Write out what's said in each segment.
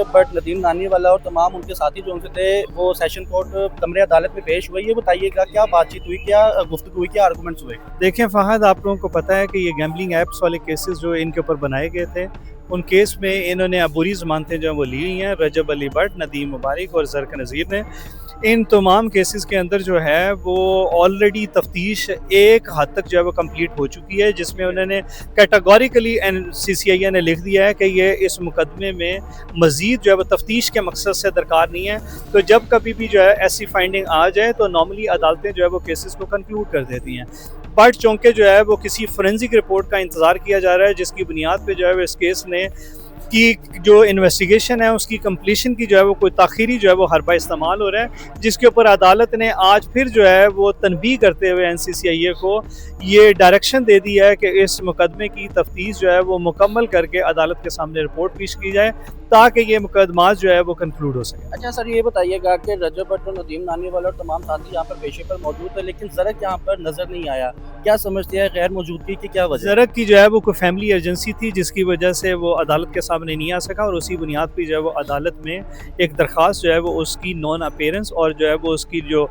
रजब भट्ट, नदीम नानीवाला और तमाम उनके साथी जो उनसे थे वो सेशन कोर्ट कमरे अदालत में पेश हुए। ये बताइएगा क्या बातचीत हुई, क्या गुफ्तगू हुई, क्या आर्गूमेंट्स हुए? देखें फ़हद, आप लोगों को पता है कि ये गैम्बलिंग ऐप्स वाले केसेस जो इनके ऊपर बनाए गए थे, उन केस में इन्होंने अबूरी ज़मानतें जो वो ली हुई हैं, रजब अली भट्ट, नदीम मुबारक और ज़रक नज़ीर ने। इन तमाम केसेस के अंदर जो है वो ऑलरेडी तफ्तीश एक हद तक जो है वो कंप्लीट हो चुकी है, जिसमें उन्होंने कैटेगोरिकली CCIA ने लिख दिया है कि ये इस मुकदमे में मज़ीद जो है वो तफ्तीश के मकसद से दरकार नहीं है। तो जब कभी भी जो है ऐसी फाइंडिंग आ जाए तो नॉर्मली अदालतें जो है वो केसेस को कंक्लूड कर देती हैं। बट चूँकि जो है वो किसी फोरेंसिक रिपोर्ट का इंतज़ार किया जा रहा है, जिसकी बुनियाद पे जो है वो इस केस ने की जो इन्वेस्टिगेशन है उसकी कंप्लीशन की जो है वो कोई ताख़ीरी जो है वो हरबा इस्तेमाल हो रहा है, जिसके ऊपर अदालत ने आज फिर जो है वो तनबीह करते हुए NCCIA को ये डायरेक्शन दे दी है कि इस मुकदमे की तफ्तीश जो है वो मुकम्मल करके अदालत के सामने रिपोर्ट पेश की जाए ताकि ये मुकदमा जो है वो कंक्लूड हो सके। अच्छा सर, ये बताइएगा कि रजब भट्ट और नदीम नानीवाला और तमाम साथी यहाँ पर पेशे पर मौजूद है, लेकिन ज़रक यहाँ पर नज़र नहीं आया। क्या समझते हैं गैर मौजूदगी की क्या वजह? ज़रक की जो है वो कोई फैमिली एजेंसी थी जिसकी वजह से वो अदालत के सामने नहीं आ सका, और उसी बुनियाद पर जो है वो अदालत में एक दरख्वास्त जो है वो उसकी नॉन अपीयरेंस और जो है वो उसकी जो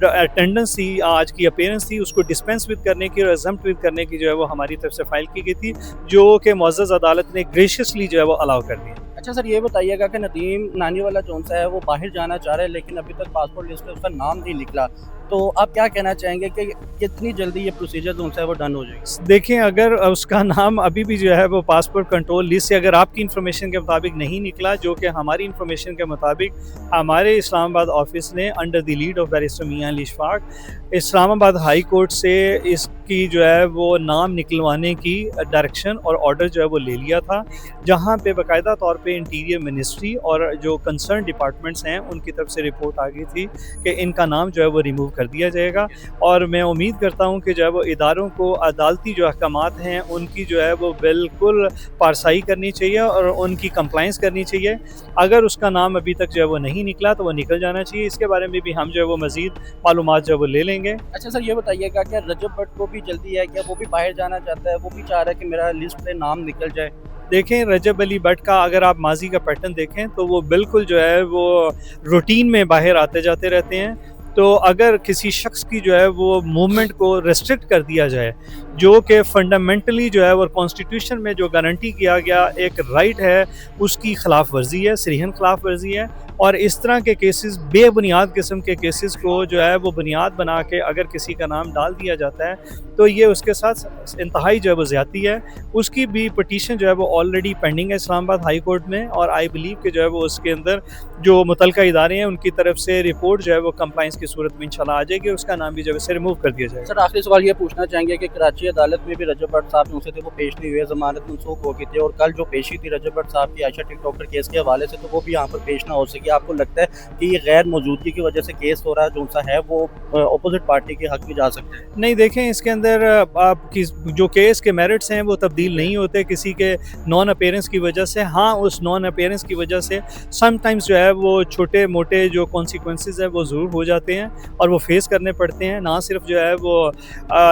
अटेंडेंस थी, आज की अपीयरेंस थी, उसको डिस्पेंस विद करने की और एग्जम्प्ट विद करने की जो है वो हमारी तरफ से फाइल की गई थी, जो कि मुअज़्ज़ज़ अदालत ने ग्रेशियसली जो है वो अलाउ कर दिया। अच्छा सर, ये बताइएगा कि नदीम नानीवाला जौन सा है वो बाहर जाना चाह रहा है, लेकिन अभी तक पासपोर्ट लिस्ट में उसका नाम नहीं निकला, तो आप क्या कहना चाहेंगे कि कितनी जल्दी ये प्रोसीजर जो है वो डन हो जाएगी? देखें, अगर उसका नाम अभी भी जो है वो पासपोर्ट कंट्रोल लिस्ट से अगर आपकी इन्फॉर्मेशन के मुताबिक नहीं निकला, जो कि हमारी इन्फॉर्मेशन के मुताबिक हमारे इस्लामाबाद ऑफिस ने under the lead of barrister Mian Ali Ishfaq Islamabad high court से इसकी जो है वो नाम निकलवाने की डायरेक्शन और ऑर्डर जो है वो ले लिया था, जहाँ पे बाकायदा तौर पे इंटीरियर मिनिस्ट्री और जो कंसर्न डिपार्टमेंट्स हैं उनकी तरफ से रिपोर्ट आ गई थी कि इनका नाम जो है वो रिमूव कर दिया जाएगा। और मैं उम्मीद करता हूँ कि जो है वो इदारों को अदालती जो अहकामात हैं उनकी जो है वो बिल्कुल पारसाई करनी चाहिए और उनकी कंप्लाइंस करनी चाहिए। अगर उसका नाम अभी तक जो है वो नहीं निकला तो वो निकल जाना चाहिए। इसके बारे में भी हम जो है वो मज़ीद मालूमात जो है वो ले लेंगे। अच्छा सर, ये बताइएगा क्या रजब भट्ट को भी जल्दी है, क्या वो भी बाहर जाना चाहता है, वो भी चाह रहा है कि मेरा लिस्ट पे नाम निकल जाए? देखें, रजब अली भट्ट का अगर आप माजी का पैटर्न देखें तो वो बिल्कुल जो है वो रूटीन में बाहर आते जाते रहते हैं। तो अगर किसी शख्स की जो है वो मूवमेंट को रेस्ट्रिक्ट कर दिया जाए, जो कि फंडामेंटली जो है और कॉन्स्टिट्यूशन में जो गारंटी किया गया एक राइट है, उसकी खिलाफ वर्जी है, सरीहन खिलाफ वर्जी है। और इस तरह के केसेस, बेबुनियाद किस्म के केसेस को जो है वो बुनियाद बना के अगर किसी का नाम डाल दिया जाता है तो ये उसके साथ इंतहाई जो है वो ज़्यादती है। उसकी भी पटिशन जो है वो ऑलरेडी पेंडिंग है इस्लामाबाद हाई कोर्ट में, और आई बिलीव कि जो है वो उसके अंदर जो मुतलका इदारे हैं उनकी तरफ से रिपोर्ट जो है वो कंप्लाइंस की सूरत में इंशाल्लाह आ जाएगी, उसका नाम भी जो है रिमूव कर दिया जाएगा। सर, आखिरी सवाल ये पूछना चाहेंगे कि कराची अदालत में भी रजब भट्ट साहब जो थे वो पेश नहीं हुए, ज़मानत मनसूख हो गई थी, और कल जो पेशी थी रजब भट्ट साहब की आयशा टिकटॉकर केस के हवाले से, तो वो भी यहाँ पर पेश ना हो सकी। आपको लगता है कि ये गैर मौजूदगी की वजह से केस हो रहा है जो सा है वो अपोजिट पार्टी के हक में जा सकते हैं? नहीं, देखें, इसके अंदर आपकी जो केस के मेरिट्स हैं वो तब्दील नहीं होते किसी के नॉन अपीयरेंस की वजह से। हाँ, उस नॉन अपीयरेंस की वजह से समटाइम्स जो है वो छोटे मोटे जो कॉन्सिक्वेंसेस हैं वो ज़रूर हो जाते हैं और वो फेस करने पड़ते हैं, ना सिर्फ जो है वो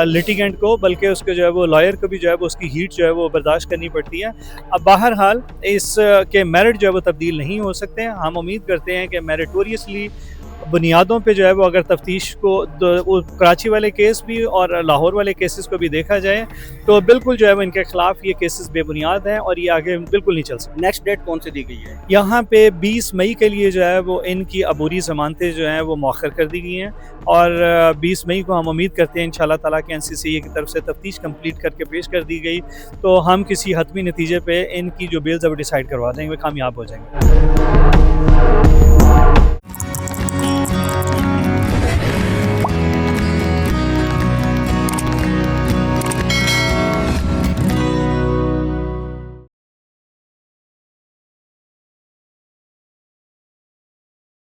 लिटिगेंट को बल्कि उसके जो है वो लॉयर को भी जो है वो उसकी हीट जो है वो बर्दाश्त करनी पड़ती है। अब बहरहाल इस के मेरिट जो है वो तब्दील नहीं हो सकते हैं। हम उम्मीद करते हैं कि मेरिटोरियसली बुनियादों पे जो है वो अगर तफ्तीश को कराची वाले केस भी और लाहौर वाले केसेस को भी देखा जाए तो बिल्कुल जो है वो इनके खिलाफ ये केसेस बेबुनियाद हैं और ये आगे बिल्कुल नहीं चल सकते। नेक्स्ट डेट कौन सी दी गई है? यहाँ पे 20 मई के लिए जो है वो इनकी अबूरी ज़मानतें जो हैं वो मौखर कर दी गई हैं, और 20 मई को हम उम्मीद करते हैं इंशाल्लाह ताला कि NCCA की तरफ से तफ्तीश कंप्लीट करके पेश कर दी गई तो हम किसी हतमी नतीजे पे इनकी जो बेल्स है वो डिसाइड करवा देंगे, कामयाब हो जाएंगे।